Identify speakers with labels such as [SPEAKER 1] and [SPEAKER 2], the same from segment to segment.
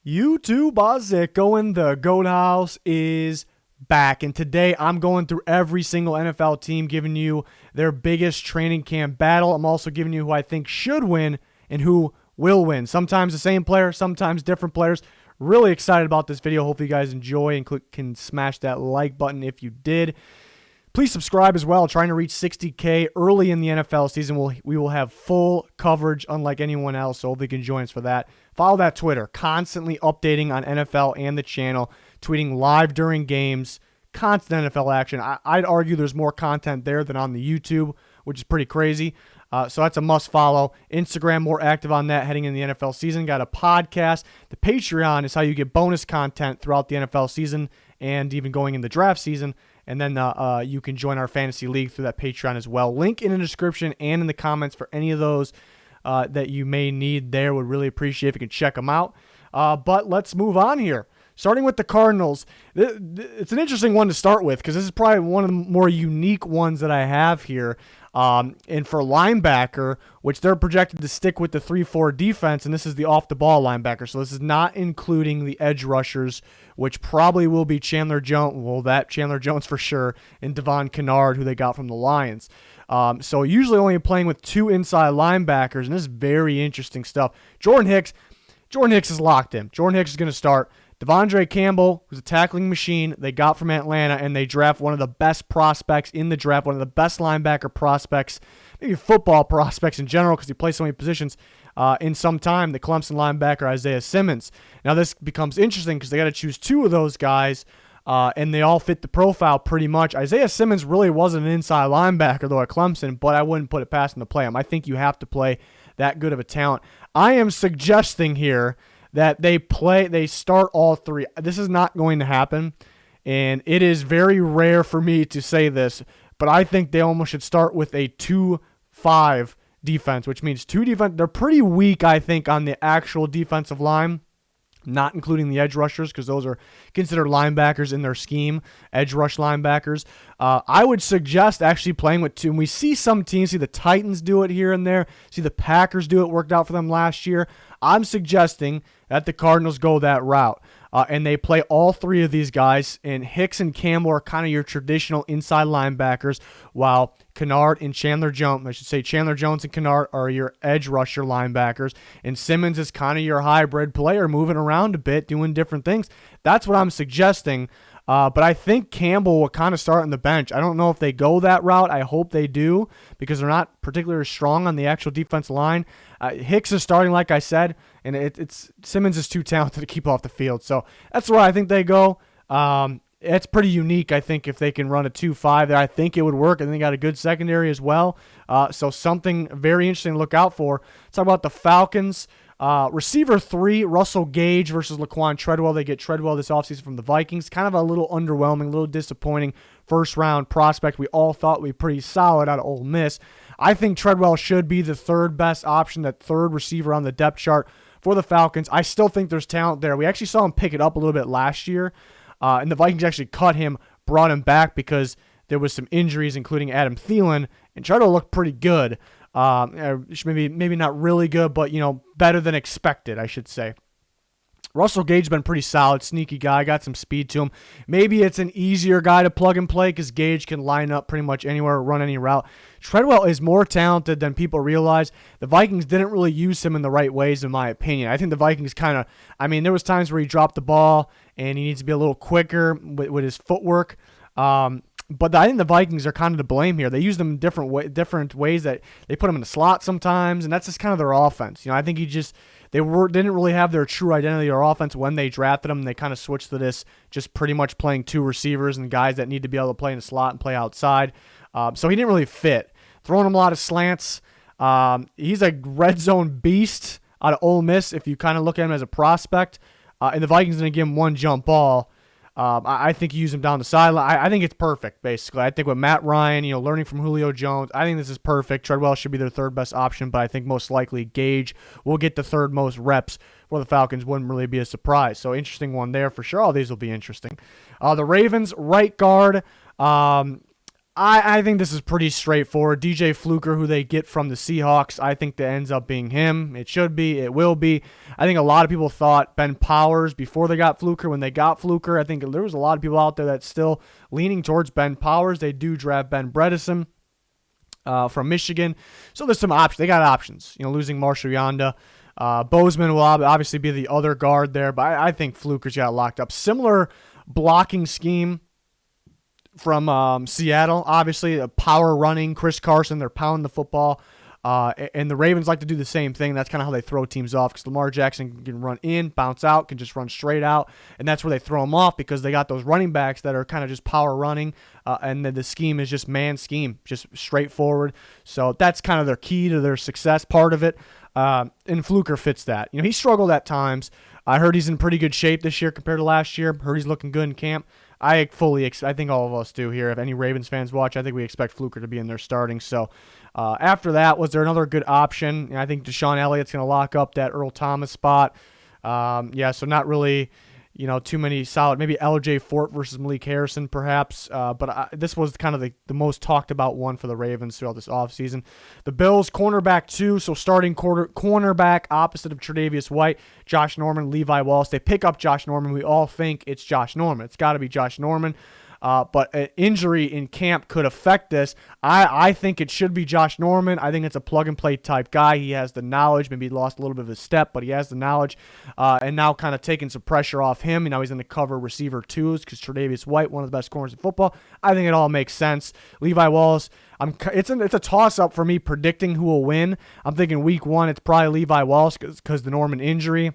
[SPEAKER 1] YouTube, how's it going? The GOAT House is back, and today I'm going through every single NFL team, giving you their biggest training camp battle. I'm also giving you who I think should win and who will win. Sometimes the same player, sometimes different players. Really excited about this video. Hope you guys enjoy and can smash that like button if you did. Please subscribe as well. Trying to reach 60K early in the NFL season. We will have full coverage unlike anyone else, so hope you can join us for that. Follow that Twitter. Constantly updating on NFL and the channel. Tweeting live during games. Constant NFL action. I'd argue there's more content there than on the YouTube, which is pretty crazy. So that's a must follow. Instagram, more active on that heading in the NFL season. Got a podcast. The Patreon is how you get bonus content throughout the NFL season and even going in the draft season. And then you can join our fantasy league through that Patreon as well. Link in the description and in the comments for any of those that you may need there. Would really appreciate if you can check them out. But let's move on here. Starting with the Cardinals, it's an interesting one to start with because this is probably one of the more unique ones that I have here. And for linebacker, which they're projected to stick with the 3-4 defense, and this is the off-the-ball linebacker. So this is not including the edge rushers, which probably will be Chandler Jones. Well, that Chandler Jones for sure, and Devon Kennard, who they got from the Lions. So usually only playing with two inside linebackers, and this is very interesting stuff. Jordan Hicks is locked in. Jordan Hicks is going to start. Devondre Campbell, who's a tackling machine, they got from Atlanta, and they draft one of the best prospects in the draft, one of the best linebacker prospects, maybe football prospects in general because he plays so many positions in some time, the Clemson linebacker Isaiah Simmons. Now this becomes interesting because they got to choose two of those guys, and they all fit the profile pretty much. Isaiah Simmons really wasn't an inside linebacker, though, at Clemson, but I wouldn't put it past him to play him. I think you have to play that good of a talent. I am suggesting here that they start all three. This is not going to happen, and it is very rare for me to say this, but I think they almost should start with a 2-5 defense, which means two defense. They're pretty weak, I think, on the actual defensive line, not including the edge rushers because those are considered linebackers in their scheme, edge rush linebackers. I would suggest actually playing with two. And we see some teams, see the Titans do it here and there, see the Packers do it, worked out for them last year. I'm suggesting that the Cardinals go that route. And they play all three of these guys, and Hicks and Campbell are kind of your traditional inside linebackers, while Kennard and Chandler Jones, I should say Chandler Jones and Kennard are your edge rusher linebackers, and Simmons is kind of your hybrid player, moving around a bit, doing different things. That's what I'm suggesting. But I think Campbell will kind of start on the bench. I don't know if they go that route. I hope they do because they're not particularly strong on the actual defense line. Hicks is starting, like I said, and it's Simmons is too talented to keep off the field. So that's where I think they go. It's pretty unique, I think, if they can run a 2-5 there. I think it would work, and they got a good secondary as well. So something very interesting to look out for. Let's talk about the Falcons. Receiver 3, Russell Gage versus LAQUON Treadwell. They get Treadwell this offseason from the Vikings. Kind of a little underwhelming, a little disappointing first-round prospect. We all thought would be pretty solid out of Ole Miss. I think Treadwell should be the third best option, that third receiver on the depth chart for the Falcons. I still think there's talent there. We actually saw him pick it up a little bit last year, and the Vikings actually cut him, brought him back because there was some injuries, including Adam Thielen, and Treadwell looked pretty good. Maybe not really good, but, better than expected, I should say. Russell Gage's been pretty solid, sneaky guy, got some speed to him. Maybe it's an easier guy to plug and play because Gage can line up pretty much anywhere, run any route. Treadwell is more talented than people realize. The Vikings didn't really use him in the right ways, in my opinion. I think the Vikings there was times where he dropped the ball and he needs to be a little quicker with his footwork. But I think the Vikings are kind of to blame here. They use them in different ways. That they put them in the slot sometimes, and that's just kind of their offense. I think they didn't really have their true identity or offense when they drafted them. And they kind of switched to this, just pretty much playing two receivers and guys that need to be able to play in the slot and play outside. So he didn't really fit. Throwing him a lot of slants. He's a red zone beast out of Ole Miss if you kind of look at him as a prospect. And the Vikings didn't give him one jump ball. I think you use him down the sideline. I think it's perfect, basically. I think with Matt Ryan, learning from Julio Jones, I think this is perfect. Treadwell should be their third best option, but I think most likely Gage will get the third most reps for the Falcons. Wouldn't really be a surprise. So interesting one there for sure. All these will be interesting. The Ravens, right guard. I think this is pretty straightforward. DJ Fluker, who they get from the Seahawks, I think that ends up being him. It should be. It will be. I think a lot of people thought Ben Powers before they got Fluker. When they got Fluker, I think there was a lot of people out there that's still leaning towards Ben Powers. They do draft Ben Bredesen from Michigan. So there's some options. They got options. Losing Marshall Yanda. Bozeman will obviously be the other guard there, but I think Fluker's got locked up. Similar blocking scheme from Seattle, obviously, power running, Chris Carson, they're pounding the football, and the Ravens like to do the same thing. That's kind of how they throw teams off, because Lamar Jackson can run in, bounce out, can just run straight out, and that's where they throw them off, because they got those running backs that are kind of just power running, and then the scheme is just man scheme, just straightforward. So that's kind of their key to their success, part of it, and Fluker fits that. He struggled at times. I heard he's in pretty good shape this year compared to last year. Heard he's looking good in camp. I think all of us do here. If any Ravens fans watch, I think we expect Fluker to be in there starting. So after that, was there another good option? I think Deshaun Elliott's going to lock up that Earl Thomas spot. So not really, too many solid. Maybe LJ Fort versus Malik Harrison, perhaps. But this was kind of the most talked about one for the Ravens throughout this offseason. The Bills, cornerback 2, so starting cornerback opposite of Tre'Davious White, Josh Norman, Levi Wallace. They pick up Josh Norman. We all think it's Josh Norman. It's got to be Josh Norman. But an injury in camp could affect this. I think it should be Josh Norman. I think it's a plug-and-play type guy. He has the knowledge. Maybe he lost a little bit of his step, but he has the knowledge. And now kind of taking some pressure off him. Now he's in the cover receiver 2s because Tre'Davious White, one of the best corners in football. I think it all makes sense. Levi Wallace, it's a toss-up for me predicting who will win. I'm thinking week 1 it's probably Levi Wallace because the Norman injury.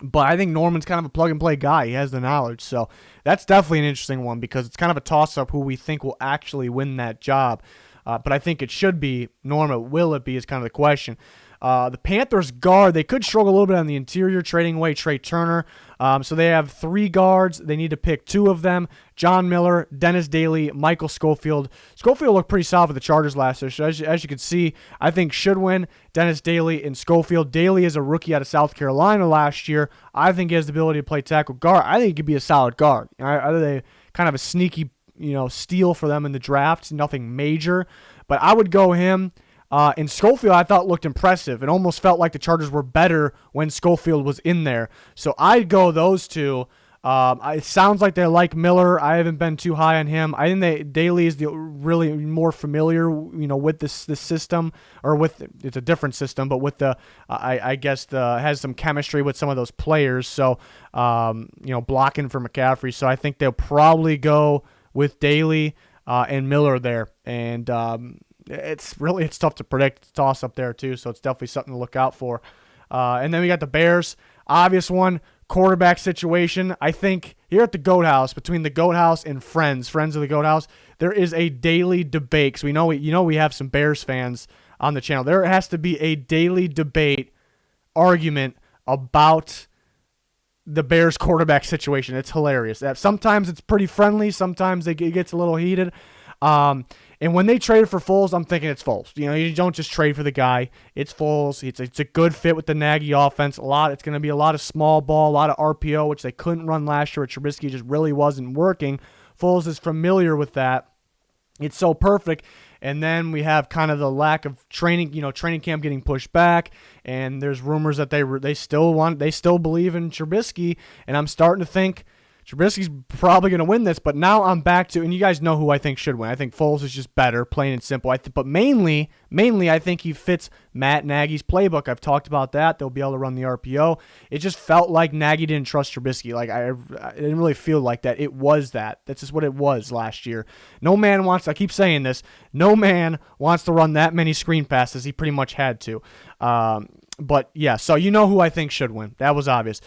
[SPEAKER 1] But I think Norman's kind of a plug-and-play guy. He has the knowledge. So that's definitely an interesting one because it's kind of a toss-up who we think will actually win that job. But I think it should be Norman. Will it be is kind of the question. The Panthers guard, they could struggle a little bit on the interior, trading away Trey Turner. So they have 3 guards. They need to pick 2 of them. John Miller, Dennis Daly, Michael Schofield. Schofield looked pretty solid for the Chargers last year. So as you can see, I think should win Dennis Daly and Schofield. Daly is a rookie out of South Carolina last year. I think he has the ability to play tackle guard. I think he could be a solid guard. Are they kind of a sneaky, steal for them in the draft? Nothing major. But I would go him. And Schofield, I thought, looked impressive. It almost felt like the Chargers were better when Schofield was in there. So I'd go those 2. It sounds like they like Miller. I haven't been too high on him. I think Daly is the really more familiar, with this system, or it's a different system, but with I guess has some chemistry with some of those players. So, blocking for McCaffrey. So I think they'll probably go with Daly and Miller there. And it's tough to predict. It's a toss up there too, so it's definitely something to look out for. And then we got the Bears, obvious one, quarterback situation. I think here at the GOAT House, between the GOAT House and friends of the GOAT House, there is a daily debate. Because we have some Bears fans on the channel. There has to be a daily debate, argument about the Bears quarterback situation. It's hilarious. Sometimes it's pretty friendly. Sometimes it gets a little heated. And when they traded for Foles, I'm thinking it's Foles. You don't just trade for the guy. It's Foles. It's a good fit with the Nagy offense. It's going to be a lot of small ball, a lot of RPO, which they couldn't run last year. Trubisky just really wasn't working. Foles is familiar with that. It's so perfect. And then we have kind of the lack of training, training camp getting pushed back. And there's rumors that they still believe in Trubisky. And I'm starting to think Trubisky's probably going to win this, but now I'm back to, and you guys know who I think should win. I think Foles is just better, plain and simple. But mainly, I think he fits Matt Nagy's playbook. I've talked about that. They'll be able to run the RPO. It just felt like Nagy didn't trust Trubisky. I didn't really feel like that. It was that. That's just what it was last year. I keep saying this, no man wants to run that many screen passes. He pretty much had to. But yeah, so you know who I think should win. That was obvious.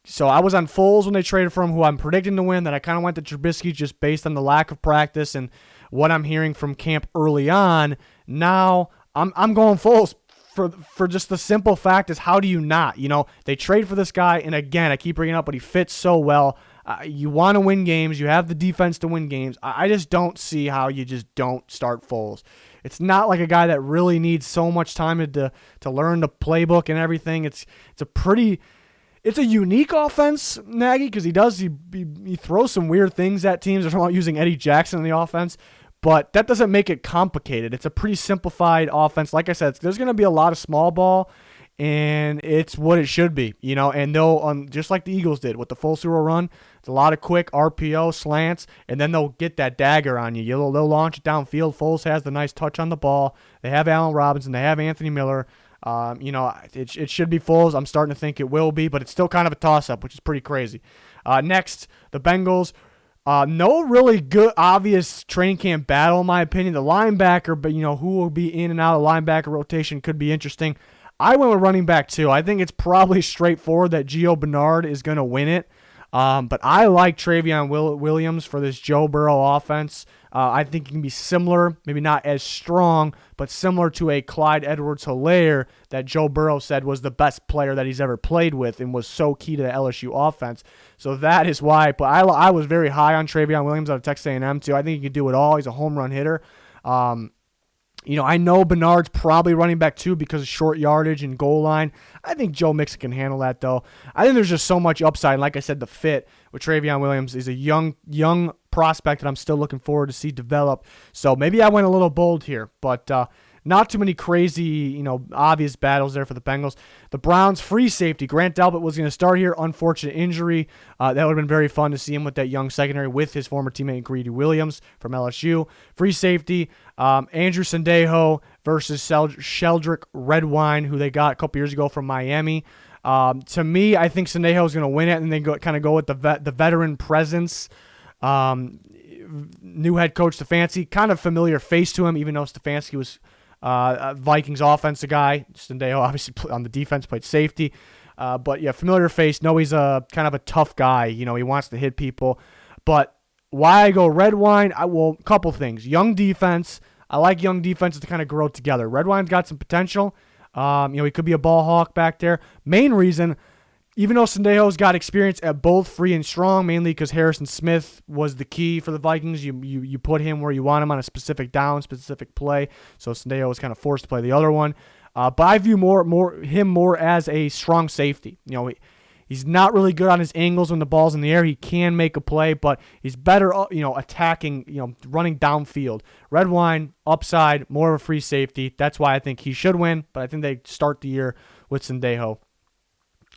[SPEAKER 1] So I was on Foles when they traded for him, who I'm predicting to win. Then I kind of went to Trubisky just based on the lack of practice and what I'm hearing from camp early on. Now I'm going Foles for just the simple fact is, how do you not? They trade for this guy, and again, I keep bringing it up, but he fits so well. You want to win games. You have the defense to win games. I just don't see how you just don't start Foles. It's not like a guy that really needs so much time to learn the playbook and everything. It's a unique offense, Nagy, because he throws some weird things at teams. They're talking about using Eddie Jackson in the offense, but that doesn't make it complicated. It's a pretty simplified offense. Like I said, there's going to be a lot of small ball, and it's what it should be, you know, and they'll, just like the Eagles did with the full zero run, it's a lot of quick RPO slants, and then they'll get that dagger on you. They'll launch it downfield. Foles has the nice touch on the ball. They have Allen Robinson. They have Anthony Miller. You know, it should be Foles. I'm starting to think it will be, but it's still kind of a toss-up, which is pretty crazy. Next, the Bengals. No really good, obvious training camp battle, in my opinion. The linebacker, but, you know, who will be in and out of linebacker rotation could be interesting. I went with running back, too. I think it's probably straightforward that Gio Bernard is going to win it. But I like TRAYVEON Williams for this Joe Burrow offense. I think he can be similar, maybe not as strong, but similar to a Clyde Edwards-Helaire that Joe Burrow said was the best player that he's ever played with and was so key to the LSU offense. So that is why. But I was very high on TRAYVEON Williams out of Texas A&M, too. I think he can do it all. He's a home run hitter. You know, I know Bernard's probably running back too because of short yardage and goal line. I think Joe Mixon can handle that, though. I think there's just so much upside. And like I said, the fit with TRAYVEON Williams is a young prospect that I'm still looking forward to see develop. So maybe I went a little bold here, but not too many crazy, you know, obvious battles there for the Bengals. The Browns free safety. Grant Delpit was going to start here. Unfortunate injury. That would have been very fun to see him with that young secondary with his former teammate Greedy Williams from LSU. Free safety. Andrew Sendejo versus Sheldrick Redwine, who they got a couple years ago from Miami. To me, I think Sendejo is going to win it, and then kind of go with the veteran presence. New head coach Stefanski, kind of familiar face to him, even though Stefanski was Vikings offensive guy. Sendejo obviously on the defense played safety. But yeah, familiar face. Know he's a kind of a tough guy. You know, he wants to hit people. But why I go Redwine? Well, a couple things. Young defense. I like young defenses to kind of grow together. Redwine's got some potential. You know, he could be a ball hawk back there. Main reason, even though Sendejo's got experience at both free and strong, mainly because Harrison Smith was the key for the Vikings. You put him where you want him on a specific down, specific play. So Sendejo was kind of forced to play the other one. But I view him more as a strong safety. You know, he's not really good on his angles when the ball's in the air. He can make a play, but he's better, you know, attacking, you know, running downfield. Redwine, upside, more of a free safety. That's why I think he should win, but I think they start the year with Sendejo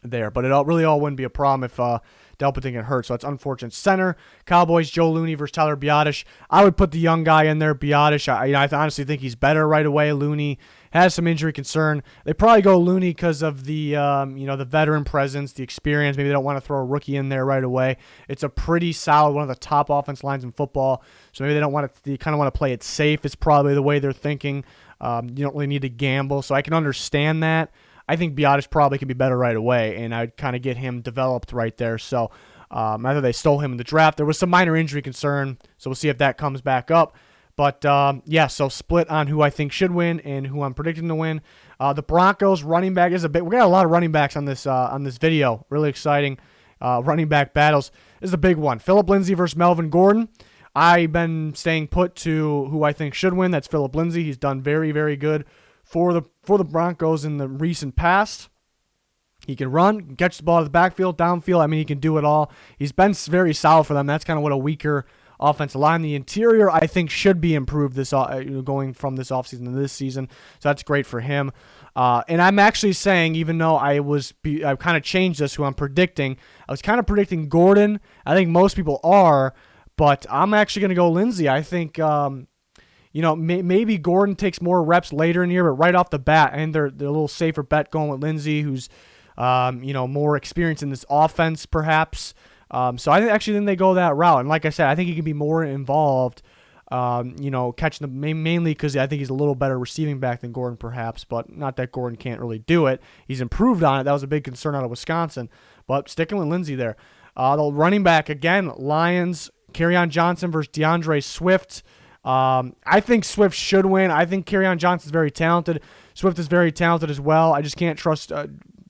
[SPEAKER 1] there. But it really all wouldn't be a problem if Delpit didn't get hurt, so that's unfortunate. Center, Cowboys, Joe Looney versus Tyler BIADASZ. I would put the young guy in there, BIADASZ. I honestly think he's better right away. Looney has some injury concern. They probably go Looney because of the you know, the veteran presence, the experience. Maybe they don't want to throw a rookie in there right away. It's a pretty solid, one of the top offense lines in football. So maybe they don't want to. They kind of want to play it safe. It's probably the way they're thinking. You don't really need to gamble, so I can understand that. I think BIADASZ probably could be better right away, and I'd kind of get him developed right there. So either they stole him in the draft. There was some minor injury concern, so we'll see if that comes back up. But, yeah, so split on who I think should win and who I'm predicting to win. The Broncos running back is we got a lot of running backs on this video. Really exciting running back battles. This is a big one. Phillip Lindsay versus Melvin Gordon. I've been staying put to who I think should win. That's Phillip Lindsay. He's done very, very good for the Broncos in the recent past. He can run, catch the ball to the backfield, downfield. I mean, he can do it all. He's been very solid for them. That's kind of what a weaker offensive line. The interior, I think, should be improved this going from this offseason to this season. So that's great for him. And I'm actually saying, even though I kind of changed this, who I'm predicting, I was kind of predicting Gordon. I think most people are, but I'm actually going to go Lindsay. I think you know, maybe Gordon takes more reps later in the year, but right off the bat, and they're a little safer bet going with Lindsay, who's you know, more experienced in this offense, perhaps. So I actually think they go that route. And like I said, I think he can be more involved, you know, catching mainly because I think he's a little better receiving back than Gordon, perhaps. But not that Gordon can't really do it. He's improved on it. That was a big concern out of Wisconsin. But sticking with Lindsay there. The running back, again, Lions, Kerryon Johnson versus DeAndre Swift. I think Swift should win. I think Kerryon Johnson is very talented. Swift is very talented as well. I just can't trust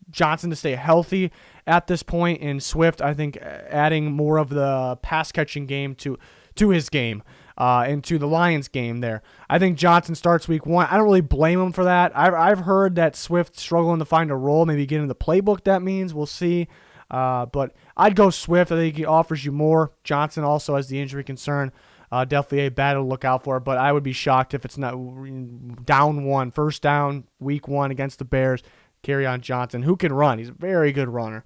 [SPEAKER 1] Johnson to stay healthy at this point. And Swift, I think, adding more of the pass-catching game to his game and to the Lions game there. I think Johnson starts week 1. I don't really blame him for that. I've heard that Swift struggling to find a role, maybe get in the playbook, that means. We'll see. But I'd go Swift. I think he offers you more. Johnson also has the injury concern. Definitely a battle to look out for, but I would be shocked if it's not down one, first down, week 1 against the Bears. Kerryon Johnson, who can run. He's a very good runner.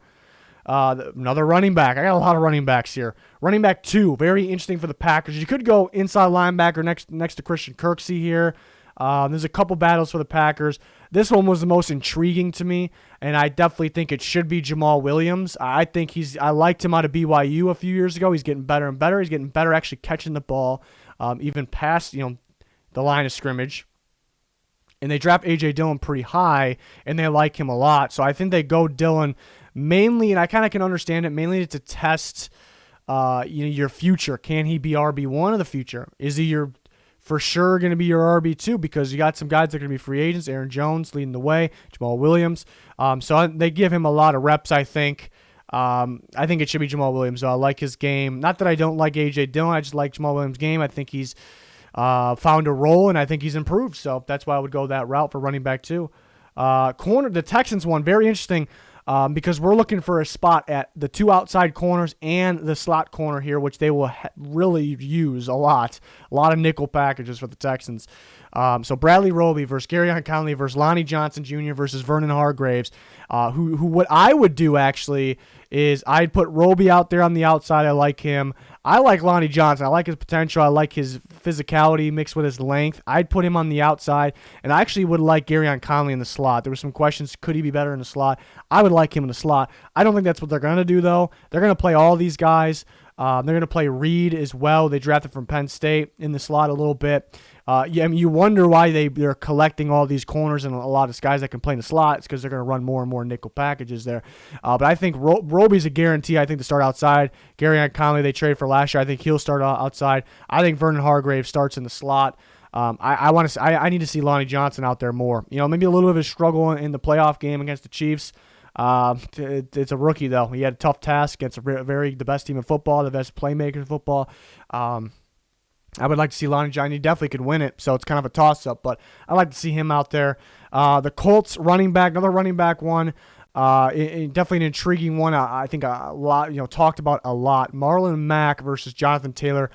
[SPEAKER 1] Another running back. I got a lot of running backs here. Running back 2, very interesting for the Packers. You could go inside linebacker next to Christian Kirksey here. There's a couple battles for the Packers. This one was the most intriguing to me, and I definitely think it should be Jamal Williams. I liked him out of BYU a few years ago. He's getting better and better. He's getting better actually catching the ball, even past the line of scrimmage. And they draft A.J. Dillon pretty high, and they like him a lot. So I think they go Dillon mainly, and I kind of can understand it, mainly to test your future. Can he be RB1 of the future? Is he for sure going to be your RB2? Because you got some guys that are going to be free agents. Aaron Jones leading the way, Jamal Williams. So they give him a lot of reps, I think. I think it should be Jamal Williams. I like his game. Not that I don't like A.J. Dillon. I just like Jamal Williams' game. I think he's found a role, and I think he's improved. So that's why I would go that route for running back 2. Corner, the Texans one, very interesting. Because we're looking for a spot at the 2 outside corners and the slot corner here, which they will really use a lot of nickel packages for the Texans. So Bradley Roby versus Gareon Conley versus Lonnie Johnson Jr. versus Vernon Hargreaves. Who what I would do actually is I'd put Roby out there on the outside. I like him. I like Lonnie Johnson. I like his potential. I like his physicality mixed with his length. I'd put him on the outside, and I actually would like Gareon Conley in the slot. There were some questions. Could he be better in the slot? I would like him in the slot. I don't think that's what they're going to do, though. They're going to play all these guys. They're going to play Reed as well. They drafted from Penn State in the slot a little bit. You wonder why they're collecting all these corners and a lot of guys that can play in the slot. It's because they're going to run more and more nickel packages there. But I think Roby's a guarantee, I think, to start outside. Gareon Conley, they traded for last year. I think he'll start outside. I think Vernon Hargreaves starts in the slot. I need to see Lonnie Johnson out there more. Maybe a little bit of a struggle in the playoff game against the Chiefs. It's a rookie, though. He had a tough task against the best team in football, the best playmaker in football. I would like to see Lonnie Johnson. He definitely could win it, so it's kind of a toss-up, but I'd like to see him out there. The Colts running back, another running back one, definitely an intriguing one. I think a lot, talked about a lot. Marlon Mack versus Jonathan Taylor.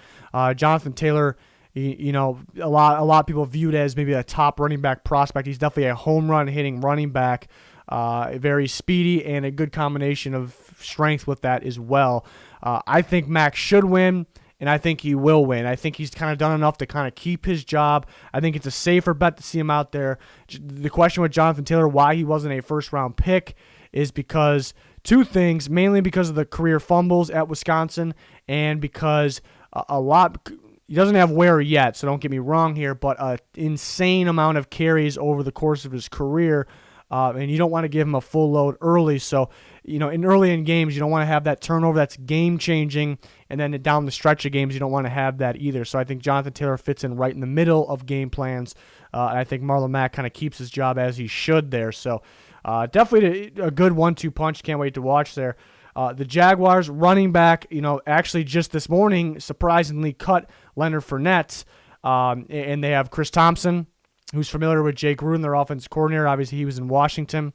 [SPEAKER 1] Jonathan Taylor, a lot of people viewed as maybe a top running back prospect. He's definitely a home run hitting running back. Very speedy and a good combination of strength with that as well. I think Mack should win, and I think he will win. I think he's kind of done enough to kind of keep his job. I think it's a safer bet to see him out there. The question with Jonathan Taylor, why he wasn't a first-round pick, is because 2 things, mainly because of the career fumbles at Wisconsin and because he doesn't have wear yet, so don't get me wrong here, but an insane amount of carries over the course of his career. And you don't want to give him a full load early. So, early in games, you don't want to have that turnover that's game-changing. And then down the stretch of games, you don't want to have that either. So I think Jonathan Taylor fits in right in the middle of game plans. And I think Marlon Mack kind of keeps his job as he should there. So definitely a good 1-2 punch. Can't wait to watch there. The Jaguars running back, actually just this morning, surprisingly cut Leonard Fournette. And they have Chris Thompson, who's familiar with Jay Gruden, their offensive coordinator. Obviously, he was in Washington.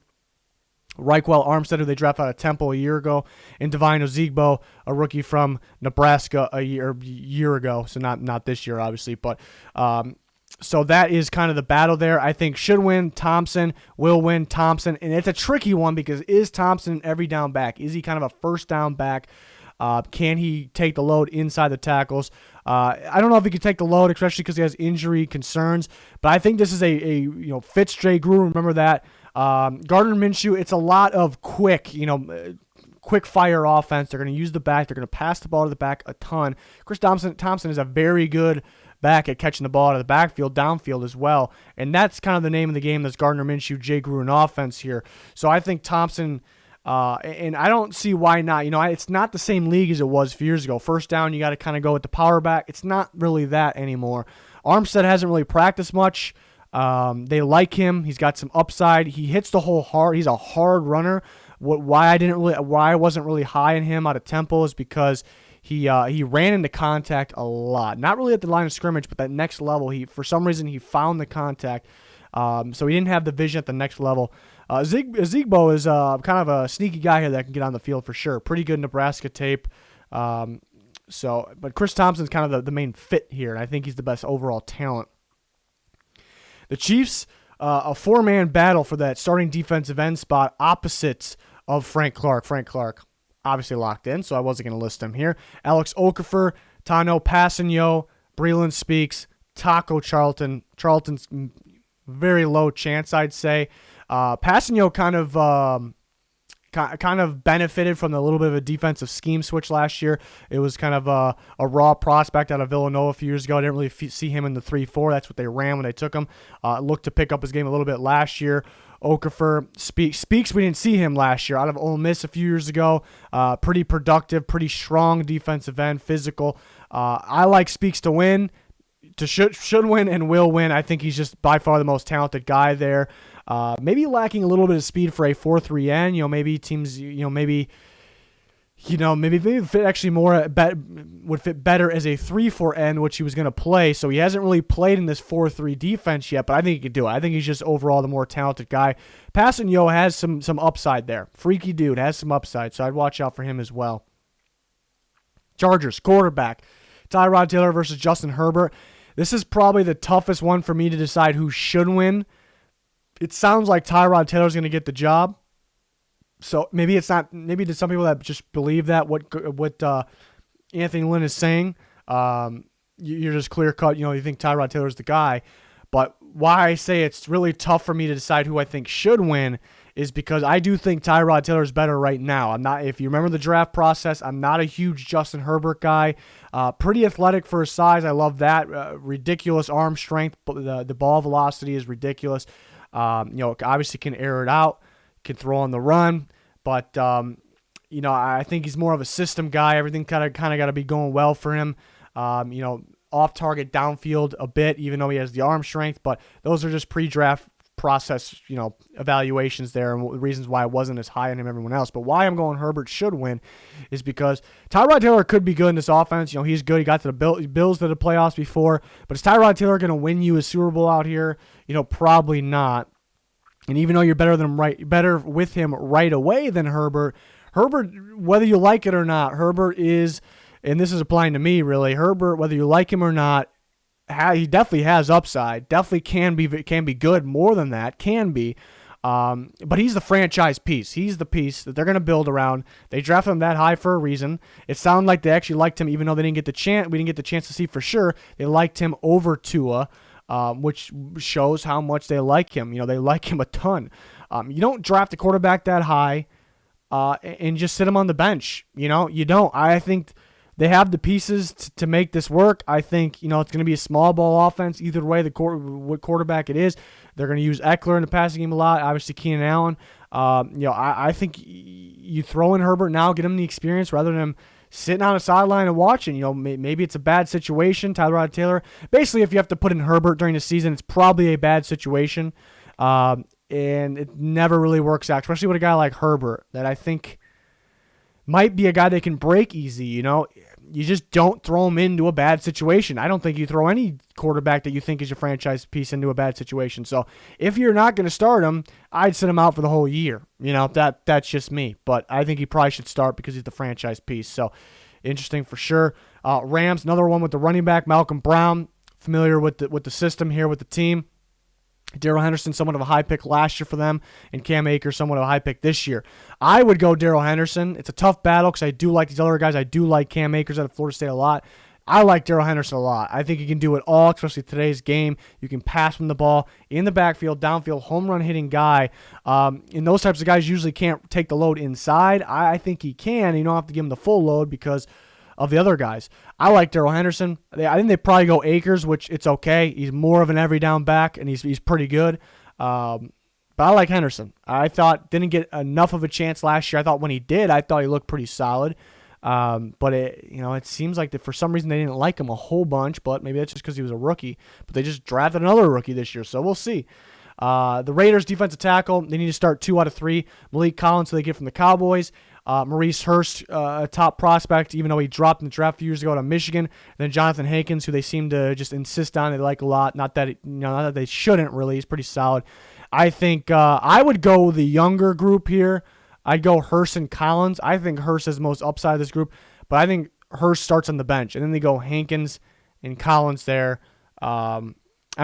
[SPEAKER 1] RYQUELL, ARMSTEAD, who they drafted out of Temple a year ago. And Devine Ozigbo, a rookie from Nebraska a year ago. So not this year, obviously. But so that is kind of the battle there. I think should win. Thompson will win. Thompson. And it's a tricky one because is Thompson an every down back? Is he kind of a first down back? Can he take the load inside the tackles? I don't know if he can take the load, especially because he has injury concerns. But I think this is a fits Jay Gruden. Remember that. Gardner Minshew, it's a lot of quick fire offense. They're going to use the back. They're going to pass the ball to the back a ton. Chris Thompson is a very good back at catching the ball out of the backfield, downfield as well. And that's kind of the name of the game, this Gardner Minshew, Jay Gruden offense here. So I think Thompson... and I don't see why not. It's not the same league as it was a few years ago. First down, you got to kind of go with the power back. It's not really that anymore. Armstead hasn't really practiced much. They like him. He's got some upside. He hits the hole hard. He's a hard runner. Why I wasn't really high on him out of Temple is because he ran into contact a lot. Not really at the line of scrimmage, but that next level. For some reason he found the contact. So he didn't have the vision at the next level. Ozigbo is kind of a sneaky guy here that can get on the field for sure. Pretty good Nebraska tape. So, but Chris Thompson's kind of the main fit here, and I think he's the best overall talent. The Chiefs, a four-man battle for that starting defensive end spot opposite of Frank Clark. Frank Clark obviously locked in, so I wasn't going to list him here. Alex Okafor, Tano Passanio, Breland Speaks, Taco Charlton. Charlton's very low chance, I'd say. Passanio kind of benefited from a little bit of a defensive scheme switch last year. It was kind of a raw prospect out of Villanova a few years ago. I didn't really see him in the 3-4. That's what they ran when they took him. Looked to pick up his game a little bit last year. Okafor, Speaks, we didn't see him last year. Out of Ole Miss a few years ago. Pretty productive, pretty strong defensive end, physical. I like Speaks to win. Should win and will win. I think he's just by far the most talented guy there. Maybe lacking a little bit of speed for a 4-3N. Maybe teams, maybe fit actually more would fit better as a 3-4N, which he was going to play. So he hasn't really played in this 4-3 defense yet, but I think he could do it. I think he's just overall the more talented guy. Passanio has some upside there. Freaky dude, has some upside, so I'd watch out for him as well. Chargers, quarterback. Tyrod Taylor versus Justin Herbert. This is probably the toughest one for me to decide who should win. It sounds like Tyrod Taylor's going to get the job. So maybe it's not. Maybe to some people that just believe that what Anthony Lynn is saying, you're just clear cut. You think Tyrod Taylor's the guy. But why I say it's really tough for me to decide who I think should win is because I do think Tyrod Taylor is better right now. I'm not. If you remember the draft process, I'm not a huge Justin Herbert guy. Pretty athletic for his size. I love that. Ridiculous arm strength. The ball velocity is ridiculous. Obviously can air it out, can throw on the run, but I think he's more of a system guy. Everything kind of got to be going well for him. Off target downfield a bit, even though he has the arm strength, but those are just pre-draft process, evaluations there and reasons why I wasn't as high on him as everyone else. But why I'm going Herbert should win is because Tyrod Taylor could be good in this offense. He's good. He got to the Bills to the playoffs before, but is Tyrod Taylor going to win you a Super Bowl out here? Probably not. And even though you're better with him right away than Herbert, whether you like it or not, Herbert is, and this is applying to me really, Herbert, whether you like him or not, he definitely has upside. Definitely can be good. More than that, can be. But he's the franchise piece. He's the piece that they're going to build around. They drafted him that high for a reason. It sounded like they actually liked him, even though they didn't get the chance. We didn't get the chance to see for sure. They liked him over Tua, which shows how much they like him. They like him a ton. You don't draft a quarterback that high and just sit him on the bench. You don't. I think they have the pieces to make this work. I think, it's going to be a small ball offense. Either way, what quarterback it is, they're going to use Eckler in the passing game a lot. Obviously, Keenan Allen. I think you throw in Herbert now, get him the experience rather than him sitting on a sideline and watching. Maybe it's a bad situation. Tyrod Taylor. Basically, if you have to put in Herbert during the season, it's probably a bad situation. And it never really works out, especially with a guy like Herbert that I think might be a guy that can break easy. You just don't throw him into a bad situation. I don't think you throw any quarterback that you think is your franchise piece into a bad situation. So if you're not going to start him, I'd sit him out for the whole year. That's just me. But I think he probably should start because he's the franchise piece. So interesting for sure. Rams, another one with the running back, Malcolm Brown, familiar with the system here with the team. Darrell Henderson, somewhat of a high pick last year for them, and Cam Akers, somewhat of a high pick this year. I would go Darrell Henderson. It's a tough battle because I do like these other guys. I do like Cam Akers out of Florida State a lot. I like Darrell Henderson a lot. I think he can do it all, especially today's game. You can pass from the ball in the backfield, downfield, home run hitting guy. And those types of guys usually can't take the load inside. I think he can. You don't have to give him the full load because of the other guys. I like Darrell Henderson. I think they probably go Akers, which it's okay. He's more of an every down back, and he's pretty good. But I like Henderson. I thought didn't get enough of a chance last year. I thought when he did, I thought he looked pretty solid. But it seems like that for some reason they didn't like him a whole bunch. But maybe that's just because he was a rookie. But they just drafted another rookie this year, so we'll see. The Raiders defensive tackle, they need to start 2 out of 3. Malik Collins, who they get from the Cowboys. Maurice Hurst, a top prospect, even though he dropped in the draft a few years ago to Michigan. And then Jonathan Hankins, who they seem to just insist on, they like a lot. Not that they shouldn't really. He's pretty solid. I think I would go the younger group here. I'd go Hurst and Collins. I think Hurst has the most upside of this group. But I think Hurst starts on the bench, and then they go Hankins and Collins there. I'm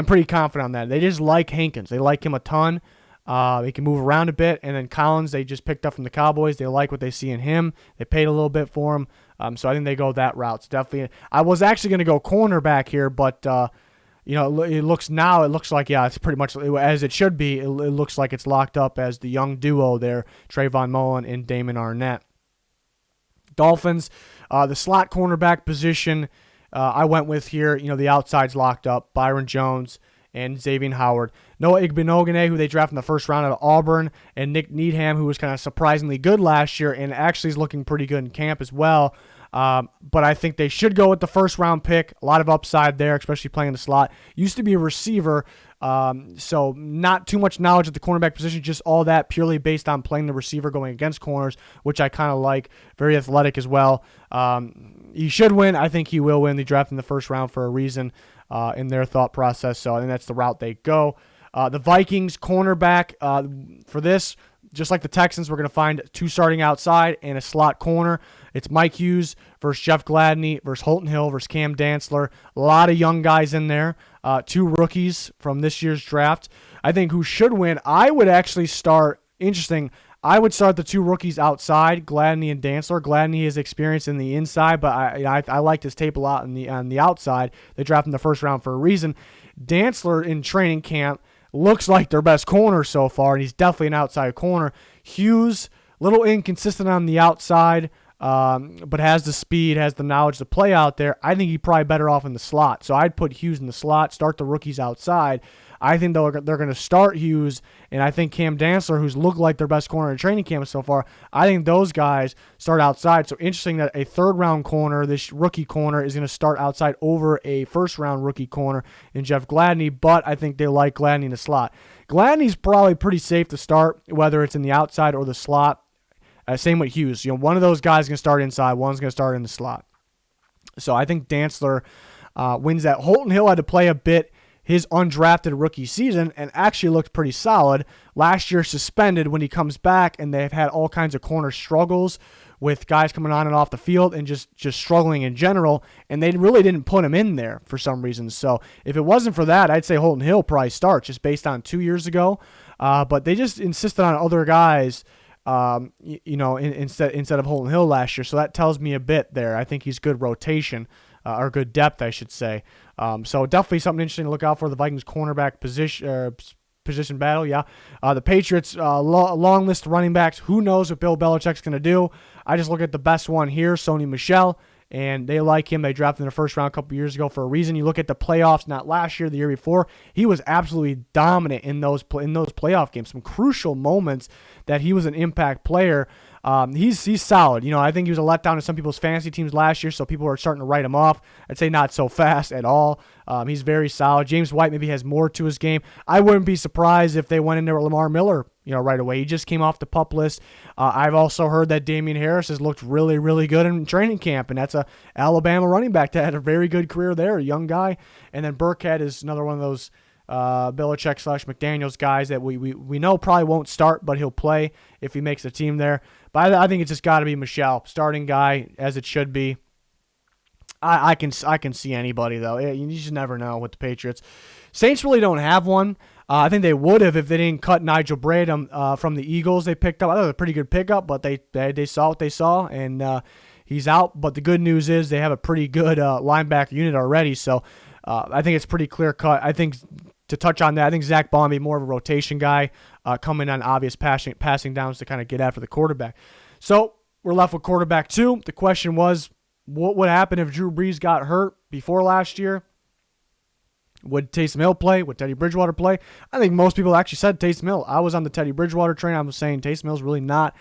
[SPEAKER 1] pretty confident on that. They just like Hankins. They like him a ton. He can move around a bit. And then Collins, they just picked up from the Cowboys. They like what they see in him. They paid a little bit for him. So I think they go that route. It's definitely. I was actually going to go cornerback here, but it looks like, yeah, it's pretty much as it should be. It looks like it's locked up as the young duo there, Trayvon Mullen and Damon Arnett. Dolphins, the slot cornerback position I went with here. The outside's locked up. Byron Jones and Xavier Howard. Noah Igbinoghene, who they drafted in the first round out of Auburn, and Nick Needham, who was kind of surprisingly good last year and actually is looking pretty good in camp as well. But I think they should go with the first round pick. A lot of upside there, especially playing in the slot. Used to be a receiver, so not too much knowledge at the cornerback position, just all that purely based on playing the receiver going against corners, which I kind of like. Very athletic as well. He should win. I think he will win. They drafted in the first round for a reason in their thought process, so I think that's the route they go. The Vikings cornerback for this, just like the Texans, we're going to find two starting outside and a slot corner. It's Mike Hughes versus Jeff Gladney versus Holton Hill versus Cam Dantzler. A lot of young guys in there. Two rookies from this year's draft. I think who should win, I would actually start, interesting, I would start the two rookies outside, Gladney and Dantzler. Gladney is experienced in the inside, but I liked his tape a lot on the outside. They drafted him in the first round for a reason. Dantzler in training camp looks like their best corner so far, and he's definitely an outside corner. Hughes, a little inconsistent on the outside, but has the speed, has the knowledge to play out there. I think he's probably better off in the slot. So I'd put Hughes in the slot, start the rookies outside. I think they're going to start Hughes, and I think Cam Dantzler, who's looked like their best corner in training camp so far, I think those guys start outside. So interesting that a third-round corner, this rookie corner, is going to start outside over a first-round rookie corner in Jeff Gladney, but I think they like Gladney in the slot. Gladney's probably pretty safe to start, whether it's in the outside or the slot. Same with Hughes. One of those guys is going to start inside, one's going to start in the slot. So I think Dantzler wins that. Holton Hill had to play a bit his undrafted rookie season and actually looked pretty solid. Last year suspended. When he comes back, and they've had all kinds of corner struggles with guys coming on and off the field and just struggling in general, and they really didn't put him in there for some reason. So if it wasn't for that, I'd say Holton Hill probably starts just based on 2 years ago. But they just insisted on other guys, instead of Holton Hill last year. So that tells me a bit there. I think he's good rotation, or good depth, I should say. So definitely something interesting to look out for, the Vikings cornerback position battle. Yeah. The Patriots, long list of running backs. Who knows what Bill Belichick's going to do? I just look at the best one here, Sony Michel, and they like him. They drafted in the first round a couple years ago for a reason. You look at the playoffs, not last year, the year before, he was absolutely dominant in those playoff games. Some crucial moments that he was an impact player. He's solid. I think he was a letdown to some people's fantasy teams last year, so people are starting to write him off. I'd say not so fast at all. He's very solid. James White maybe has more to his game. I wouldn't be surprised if they went into Lamar Miller, right away. He just came off the PUP list. I've also heard that Damian Harris has looked really, really good in training camp, and that's a Alabama running back that had a very good career there, a young guy. And then Burkhead is another one of those Belichick/McDaniels guys that we know probably won't start, but he'll play if he makes the team there. But I think it's just got to be Michel, starting guy, as it should be. I can see anybody, though. You just never know with the Patriots. Saints really don't have one. I think they would have if they didn't cut Nigel Bradham from the Eagles. They picked up. I thought it was a pretty good pickup, but they saw what they saw, and he's out. But the good news is they have a pretty good linebacker unit already, so I think it's pretty clear cut. I think, to touch on that, I think Zach Bond be more of a rotation guy, coming on obvious passing downs to kind of get after the quarterback. So we're left with quarterback 2. The question was, what would happen if Drew Brees got hurt before last year? Would Taysom Hill play? Would Teddy Bridgewater play? I think most people actually said Taysom Hill. I was on the Teddy Bridgewater train. I was saying Taysom Hill's really not.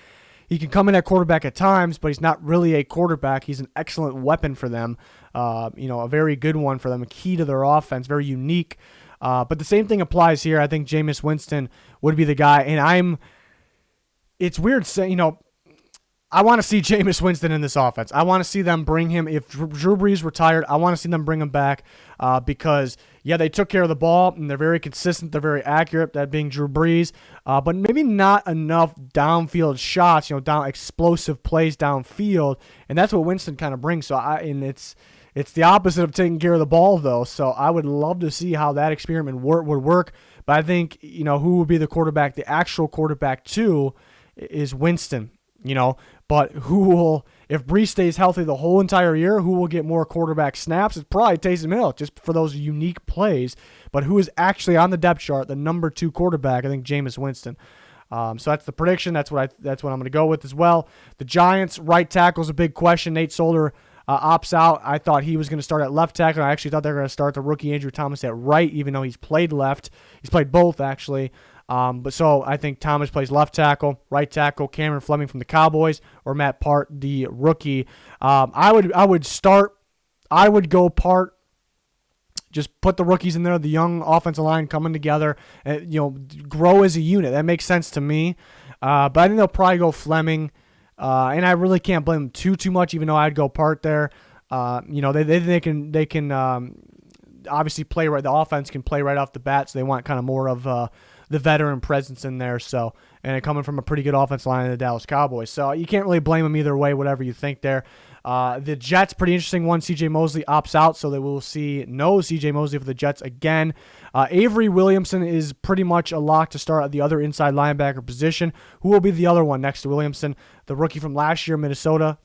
[SPEAKER 1] He can come in at quarterback at times, but he's not really a quarterback. He's an excellent weapon for them, a very good one for them, a key to their offense, very unique. But the same thing applies here. I think Jameis Winston would be the guy, and it's weird saying, I want to see Jameis Winston in this offense. I want to see them bring him. If Drew Brees retired, I want to see them bring him back because, yeah, they took care of the ball, and they're very consistent. They're very accurate, that being Drew Brees, but maybe not enough downfield shots, down explosive plays downfield, and that's what Winston kind of brings. So it's the opposite of taking care of the ball, though. So I would love to see how that experiment would work. But I think, who would be the quarterback? The actual quarterback, too, is Winston. But who will, if Brees stays healthy the whole entire year, who will get more quarterback snaps? It's probably Taysom Hill, just for those unique plays. But who is actually on the depth chart, the number 2 quarterback? I think Jameis Winston. So that's the prediction. That's what I'm going to go with as well. The Giants' right tackle is a big question. Nate Solder opts out. I thought he was going to start at left tackle. I actually thought they were going to start the rookie Andrew Thomas at right, even though he's played left. He's played both, actually. But so I think Thomas plays left tackle, right tackle, Cameron Fleming from the Cowboys, or Matt Part, the rookie. I would go Part. Just put the rookies in there, the young offensive line coming together, and, grow as a unit. That makes sense to me. But I think they'll probably go Fleming, and I really can't blame them too much, even though I'd go Part there. They can obviously play right. The offense can play right off the bat, so they want kind of more of the veteran presence in there. So, and coming from a pretty good offensive line in the Dallas Cowboys. So you can't really blame them either way, whatever you think there. The Jets, pretty interesting one. C.J. Mosley opts out, so that we'll see no C.J. Mosley for the Jets again. Avery Williamson is pretty much a lock to start at the other inside linebacker position. Who will be the other one next to Williamson? The rookie from last year, Minnesota,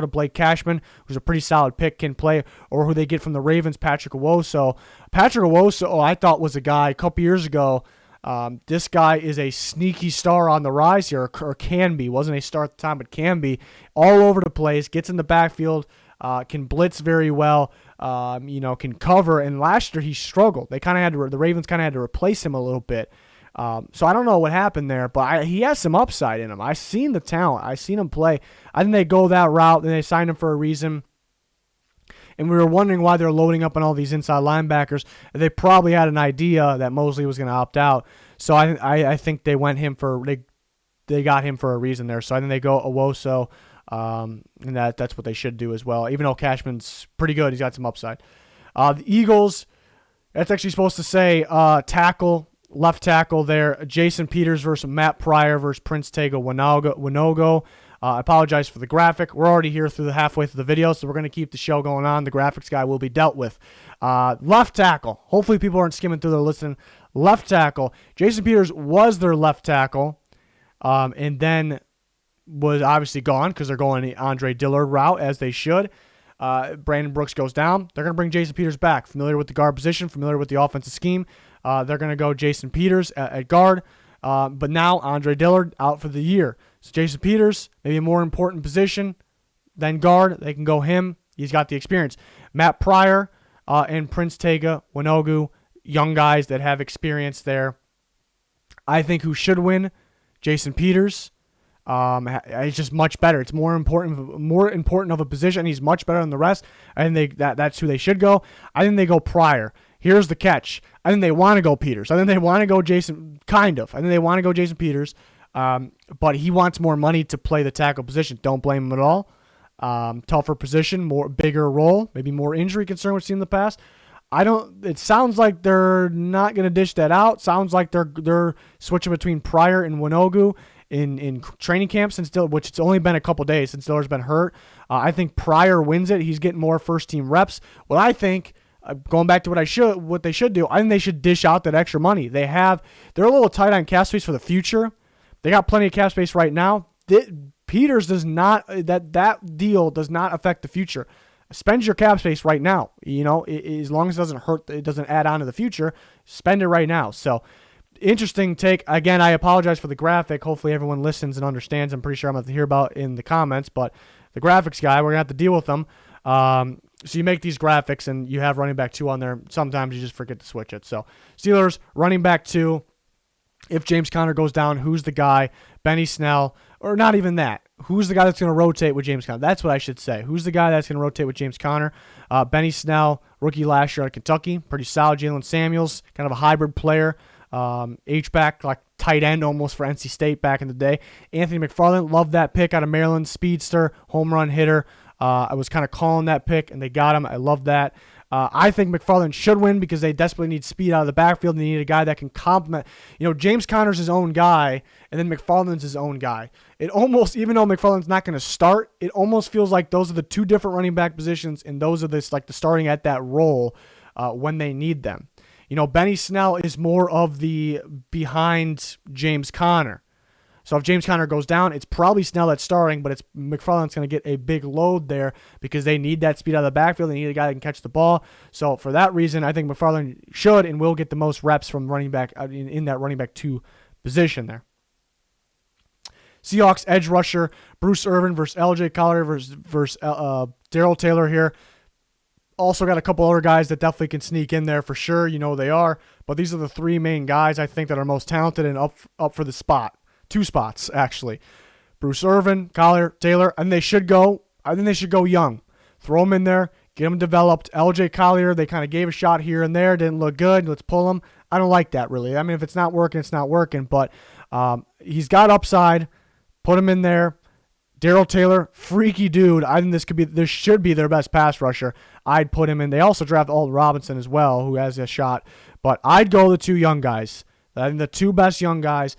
[SPEAKER 1] Blake Cashman, who's a pretty solid pick, can play, or who they get from the Ravens, Patrick Owosso. Patrick Owosso, I thought was a guy a couple years ago. This guy is a sneaky star on the rise here, or can be. Wasn't a star at the time, but can be. All over the place, gets in the backfield, can blitz very well, can cover. And last year he struggled. The Ravens kind of had to replace him a little bit. So I don't know what happened there, but he has some upside in him. I've seen the talent. I've seen him play. I think they go that route, and they signed him for a reason. And we were wondering why they're loading up on all these inside linebackers. They probably had an idea that Mosley was going to opt out. So I think they got him for a reason there. So I think they go Owosso, and that's what they should do as well. Even though Cashman's pretty good, he's got some upside. The Eagles, that's actually supposed to say left tackle there. Jason Peters versus Matt Pryor versus Prince Tega Winogo. I apologize for the graphic. We're already here through the halfway through the video, so we're going to keep the show going on. The graphics guy will be dealt with. Left tackle. Hopefully people aren't skimming through their listening. Left tackle. Jason Peters was their left tackle, and then was obviously gone because they're going the Andre Dillard route, as they should. Brandon Brooks goes down. They're going to bring Jason Peters back. Familiar with the guard position, familiar with the offensive scheme. They're going to go Jason Peters at guard. But now Andre Dillard out for the year. So Jason Peters, maybe a more important position than guard. They can go him. He's got the experience. Matt Pryor and Prince Tega Winogo, young guys that have experience there. I think who should win? Jason Peters. He's just much better. It's more important of a position. He's much better than the rest. I think that's who they should go. I think they go Pryor. Here's the catch. I think they want to go Peters. I think they want to go Jason, kind of. I think they want to go Jason Peters, but he wants more money to play the tackle position. Don't blame him at all. Tougher position, bigger role, maybe more injury concern we've seen in the past. It sounds like they're not going to dish that out. Sounds like they're switching between Pryor and Winogo in training camp, which it's only been a couple days since Dillard's been hurt. I think Pryor wins it. He's getting more first-team reps. What I think, going back to what they should do, I think they should dish out that extra money. They're a little tight on cap space for the future. They got plenty of cap space right now. Peters does not. That deal does not affect the future. Spend your cap space right now. As long as it doesn't hurt, it doesn't add on to the future. Spend it right now. So, interesting take. Again, I apologize for the graphic. Hopefully, everyone listens and understands. I'm pretty sure I'm going to hear about in the comments, but the graphics guy, we're going to have to deal with them. So you make these graphics and you have running back 2 on there. Sometimes you just forget to switch it. So Steelers, running back 2. If James Conner goes down, who's the guy? Benny Snell, or not even that. Who's the guy that's going to rotate with James Conner? That's what I should say. Who's the guy that's going to rotate with James Conner? Benny Snell, rookie last year out of Kentucky. Pretty solid. Jalen Samuels, kind of a hybrid player. H-back, like tight end almost for NC State back in the day. Anthony McFarland, loved that pick out of Maryland, speedster, home run hitter. I was kind of calling that pick, and they got him. I love that. I think McFarland should win because they desperately need speed out of the backfield. They need a guy that can complement. James Conner's his own guy, and then McFarland's his own guy. It almost, even though McFarland's not going to start, it almost feels like those are the two different running back positions, and those are the starting at that role when they need them. Benny Snell is more of the behind James Conner. So if James Conner goes down, it's probably Snell that's starting, but it's McFarland's going to get a big load there because they need that speed out of the backfield. They need a guy that can catch the ball. So for that reason, I think McFarland should and will get the most reps from running back in that running back 2 position there. Seahawks edge rusher, Bruce Irvin versus L.J. Collier versus Darrell Taylor here. Also got a couple other guys that definitely can sneak in there for sure. They are. But these are the 3 main guys I think that are most talented and up for the spot. 2 spots, actually. Bruce Irvin, Collier, Taylor, and I think they should go young. Throw them in there, get them developed. LJ Collier, they kind of gave a shot here and there, didn't look good. Let's pull him. I don't like that, really. I mean, if it's not working, it's not working. But he's got upside. Put him in there. Darrell Taylor, freaky dude. I think this should be their best pass rusher. I'd put him in. They also draft Alton Robinson as well, who has a shot. But I'd go the 2 young guys. I think the 2 best young guys,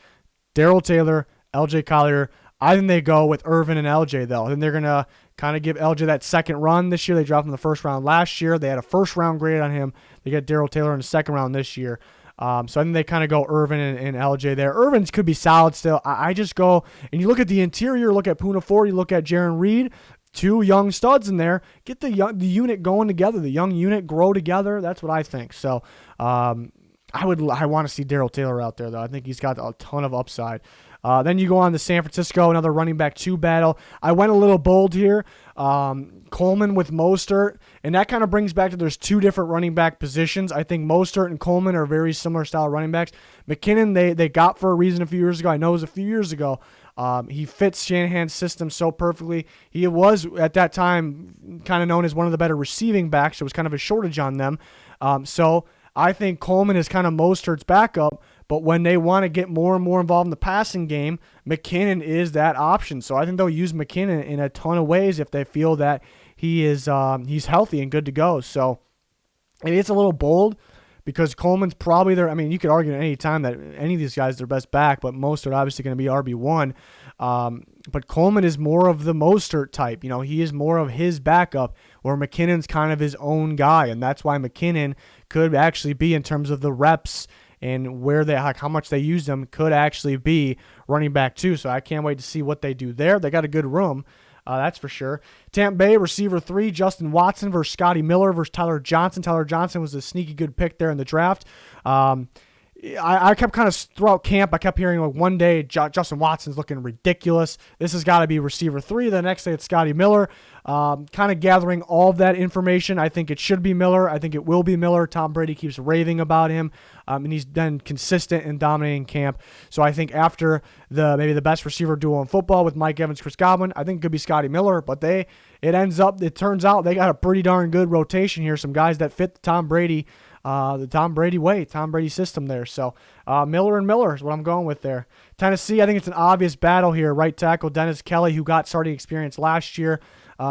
[SPEAKER 1] Darrell Taylor, LJ Collier. I think they go with Irvin and LJ, though. Then they're going to kind of give LJ that second run this year. They dropped him in the first round last year. They had a first-round grade on him. They got Darrell Taylor in the second round this year. So I think they kind of go Irvin and LJ there. Irvin's could be solid still. I just go, and you look at the interior, look at Poona Ford, you look at Jaron Reed, 2 young studs in there. Get the unit going together. The young unit grow together. That's what I think. So I want to see Darrell Taylor out there, though. I think he's got a ton of upside. Then you go on to San Francisco, another running back 2 battle. I went a little bold here. Coleman with Mostert, and that kind of brings back to there's 2 different running back positions. I think Mostert and Coleman are very similar style running backs. McKinnon, they got for a reason a few years ago. I know it was a few years ago. He fits Shanahan's system so perfectly. He was, at that time, kind of known as one of the better receiving backs. There was kind of a shortage on them. So I think Coleman is kind of Mostert's backup, but when they want to get more and more involved in the passing game, McKinnon is that option. So I think they'll use McKinnon in a ton of ways if they feel that he's healthy and good to go. So maybe it's a little bold because Coleman's probably their, I mean, you could argue at any time that any of these guys are their best back, but Mostert obviously going to be RB1. But Coleman is more of the Mostert type. He is more of his backup, where McKinnon's kind of his own guy, and that's why McKinnon could actually be, in terms of the reps and where how much they use them, could actually be running back 2. So I can't wait to see what they do there. They got a good room, that's for sure. Tampa Bay receiver 3, Justin Watson versus Scotty Miller versus Tyler Johnson. Tyler Johnson was a sneaky good pick there in the draft. I kept kind of throughout camp, I kept hearing one day Justin Watson's looking ridiculous. This has got to be receiver 3. The next day it's Scotty Miller. Kind of gathering all of that information. I think it should be Miller. I think it will be Miller. Tom Brady keeps raving about him, and he's been consistent and dominating camp. So I think after maybe the best receiver duo in football with Mike Evans, Chris Godwin, I think it could be Scotty Miller. But it turns out they got a pretty darn good rotation here. Some guys that fit the Tom Brady way, Tom Brady system there. So Miller and Miller is what I'm going with there. Tennessee, I think it's an obvious battle here. Right tackle Dennis Kelly, who got starting experience last year.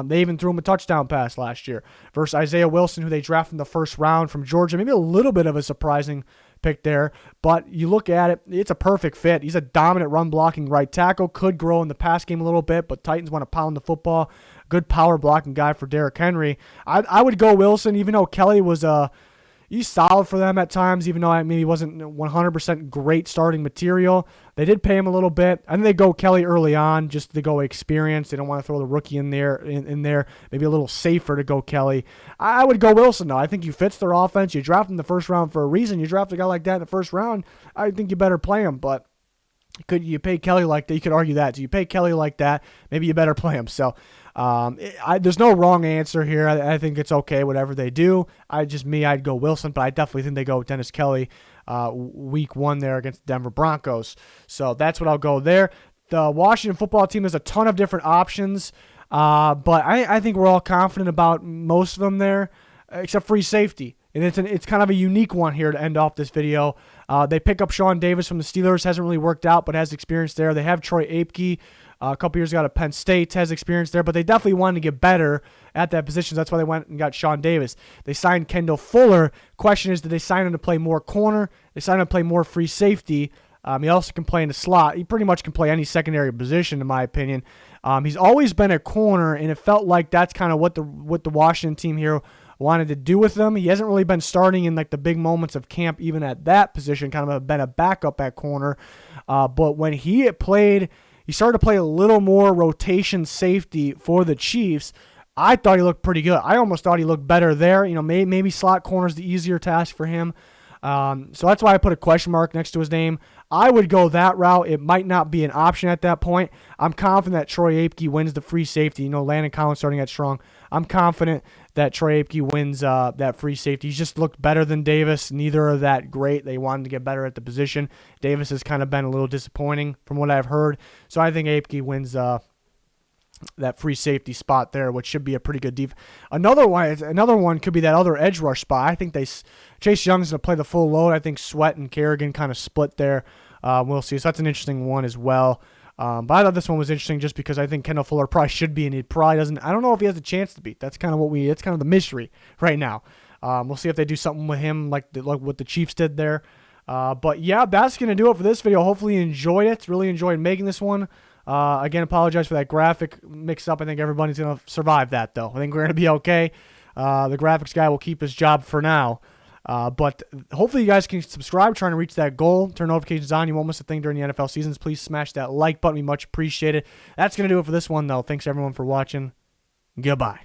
[SPEAKER 1] They even threw him a touchdown pass last year, versus Isaiah Wilson, who they drafted in the first round from Georgia. Maybe a little bit of a surprising pick there, but you look at it, it's a perfect fit. He's a dominant run-blocking right tackle, could grow in the pass game a little bit, but Titans want to pound the football. Good power-blocking guy for Derrick Henry. I would go Wilson, even though Kelly was he's solid for them at times, even though maybe he wasn't 100% great starting material. They did pay him a little bit. I think they go Kelly early on just to go experience. They don't want to throw the rookie in there. Maybe a little safer to go Kelly. I would go Wilson, though. I think he fits their offense. You draft him in the first round for a reason. You draft a guy like that in the first round, I think you better play him. But could you pay Kelly like that? You could argue that. Do you pay Kelly like that? Maybe you better play him. So there's no wrong answer here. I think it's okay, whatever they do. I'd go Wilson, but I definitely think they go with Dennis Kelly week 1 there against the Denver Broncos. So that's what I'll go there. The Washington football team has a ton of different options, but I think we're all confident about most of them there, except free safety. and it's kind of a unique one here to end off this video. They pick up Sean Davis from the Steelers. Hasn't really worked out, but has experience there. They have Troy Apke. A couple years ago out of Penn State, has experience there, but they definitely wanted to get better at that position. So that's why they went and got Sean Davis. They signed Kendall Fuller. Question is, did they sign him to play more corner? They signed him to play more free safety. He also can play in the slot. He pretty much can play any secondary position, in my opinion. He's always been a corner, and it felt like that's kind of what the Washington team here wanted to do with him. He hasn't really been starting in like the big moments of camp, even at that position. Kind of been a backup at corner. But when he played, he started to play a little more rotation safety for the Chiefs. I thought he looked pretty good. I almost thought he looked better there. You know, maybe slot corner is the easier task for him. So that's why I put a question mark next to his name. I would go that route. It might not be an option at that point. I'm confident that Troy Apke wins the free safety. You know, Landon Collins starting at strong. I'm confident that Troy Apke wins that free safety. He's just looked better than Davis. Neither are that great. They wanted to get better at the position. Davis has kind of been a little disappointing from what I've heard. So I think Apke wins that free safety spot there, which should be a pretty good defense. Another one could be that other edge rush spot. I think Chase Young's going to play the full load. I think Sweat and Kerrigan kind of split there. We'll see. So that's an interesting one as well. But I thought this one was interesting just because I think Kendall Fuller probably should be, and he probably doesn't. I don't know if he has a chance to be. That's kind of it's kind of the mystery right now. We'll see if they do something with him like what the Chiefs did there. But yeah, that's going to do it for this video. Hopefully you enjoyed it. Really enjoyed making this one. Again, apologize for that graphic mix-up. I think everybody's going to survive that, though. I think we're going to be okay. The graphics guy will keep his job for now. But hopefully you guys can subscribe, trying to reach that goal. Turn notifications on. You won't miss a thing during the NFL seasons. Please smash that like button. We much appreciate it. That's going to do it for this one, though. Thanks, everyone, for watching. Goodbye.